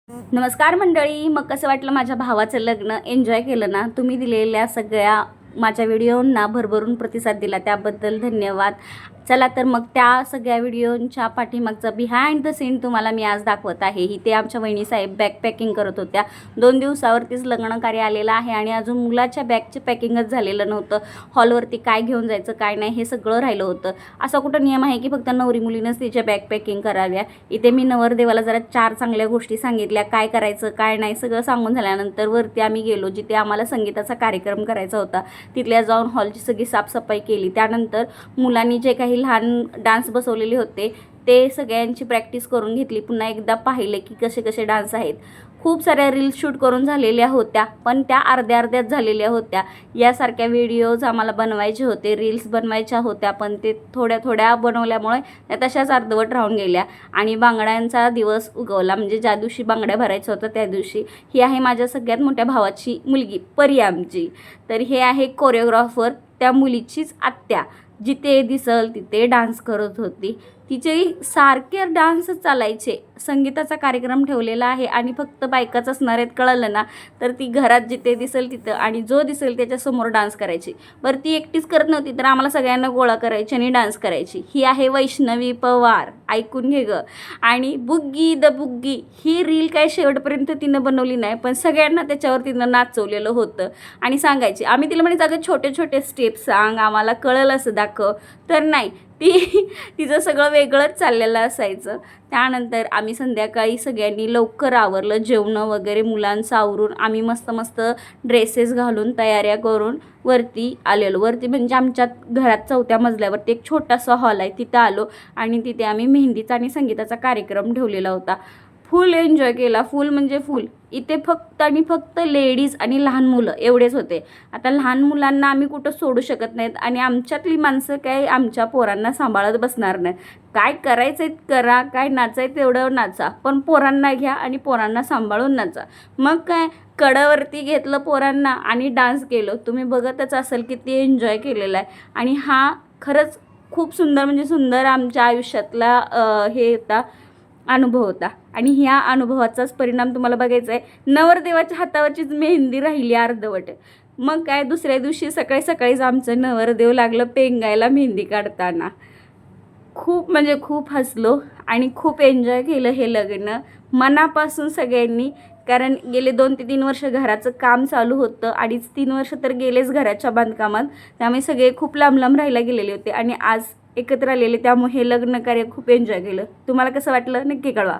नमस्कार मंडळी. मग कसं वाटलं माझ्या भावाचं लग्न? एन्जॉय केलं ना? तुम्ही दिलेल्या सगळ्या माझ्या व्हिडिओंना भरभरून प्रतिसाद दिला त्याबद्दल धन्यवाद. चला तर मग त्या सगळ्या व्हिडिओंच्या पाठीमागचं बिहाइंड द सीन तुम्हाला मी आज दाखवत आहे. इथे आमच्या वहिनीसाहेब बॅग पॅकिंग करत होत्या. 2 दिवसावरतीच लग्न कार्य आलेलं आहे आणि अजून मुलाच्या बॅगचं पॅकिंगच झालेलं नव्हतं. हॉलवरती काय घेऊन जायचं काय नाही हे सगळं राहिलं होतं. असा कुठं नियम आहे की फक्त नवरी मुलीनंच तिच्या बॅग पॅकिंग कराव्या? इथे मी नवरदेवाला जरा 4 चांगल्या गोष्टी सांगितल्या, काय करायचं काय नाही सगळं सांगून झाल्यानंतर वरती आम्ही गेलो जिथे आम्हाला संगीताचा कार्यक्रम करायचा होता. तिथल्या जाऊन हॉलची सगळी साफसफाई केली. त्यानंतर मुलांनी जे काही लहान डान्स बसवलेले होते ते सगळ्यांची प्रॅक्टिस करून घेतली. पुन्हा एकदा पाहिले की कसे कसे डान्स आहेत. खूप साऱ्या रील्स शूट करून झालेल्या होत्या, पण त्या अर्ध्याच झालेल्या होत्या. यासारख्या व्हिडिओज आम्हाला बनवायचे होते, रील्स बनवायच्या होत्या, पण ते थोड्या बनवल्यामुळे त्या तशाच अर्धवट राहून गेल्या. आणि बांगड्यांचा दिवस उगवला, म्हणजे ज्या दिवशी बांगड्या भरायचं होतं त्या दिवशी. ही आहे माझ्या सगळ्यात मोठ्या भावाची मुलगी परी आमची. तर हे आहे कोरिओग्राफर, त्या मुलीचीच आत्या. जिथे दिसल तिथे डान्स करत होती. तिचे सारखे डान्स चालायचे. संगीताचा कार्यक्रम ठेवलेला आहे आणि फक्त बायकाच असणार आहेत कळलं ना, तर ती घरात जिथे दिसेल तिथं आणि जो दिसेल त्याच्यासमोर डान्स करायची. बरं ती एकटीच करत नव्हती, तर आम्हाला सगळ्यांना गोळा करायची आणि डान्स करायची. ही आहे वैष्णवी पवार, ऐकून घे गं. आणि बुग्गी द बुग्गी ही रील काय शेवटपर्यंत तिनं बनवली नाही, पण सगळ्यांना त्याच्यावर तिनं नाचवलेलं होतं. आणि सांगायची, आम्ही तिला म्हणायचं अगं छोटे छोटे स्टेप्स सांग, आम्हाला कळलं असं दाखव. तर नाही, तिचं सगळं वेगळंच चाललेलं असायचं. त्यानंतर आम्ही संध्याकाळी सगळ्यांनी लवकर आवरलं, जेवणं वगैरे मुलांचं आवरून आम्ही मस्त मस्त ड्रेसेस घालून तयाऱ्या करून वरती आलेलो. वरती म्हणजे आमच्या घरात 4थ्या मजल्यावरती एक छोटासा हॉल आहे, तिथं आलो आणि तिथे आम्ही मेहंदीचा आणि संगीताचा कार्यक्रम ठेवलेला होता. फुल एन्जॉय केला, फुल म्हणजे फुल. इथे फक्त आणि फक्त लेडीज आणि लहान मुलं एवढेच होते. आता लहान मुलांना आम्ही कुठं सोडू शकत नाहीत आणि आमच्यातली माणसं काय आमच्या पोरांना सांभाळत बसणार नाहीत. काय करायचं आहे करा, काय नाचायचं तेवढं नाचा, पण पोरांना घ्या आणि पोरांना सांभाळून नाचा. मग काय कडावरती घेतलं पोरांना आणि डान्स केलं. तुम्ही बघतच असाल किती एन्जॉय केलेला आहे. आणि हा खरंच खूप सुंदर म्हणजे सुंदर आमच्या आयुष्यातला हे होता अनुभव होता. आणि ह्या अनुभवाचाच परिणाम तुम्हाला बघायचा आहे. नवरदेवाच्या हातावरचीच मेहंदी राहिली अर्धवट. मग काय दुसऱ्या दिवशी सकाळी सकाळीच आमचं नवरदेव लागलं पेंगायला मेहंदी काढताना. खूप म्हणजे खूप हसलो आणि खूप एन्जॉय केलं हे लग्न मनापासून सगळ्यांनी. कारण गेले 2 ते 3 वर्ष घराचं काम चालू होतं, 2.5-3 वर्ष तर गेलेच घराच्या बांधकामात. त्यामुळे सगळे खूप लांब राहायला गेलेले होते आणि आज एकत्र आलेले, त्यामुळे हे लग्न कार्य खूप एन्जॉय केलं. तुम्हाला कसं वाटलं नक्की कळवा.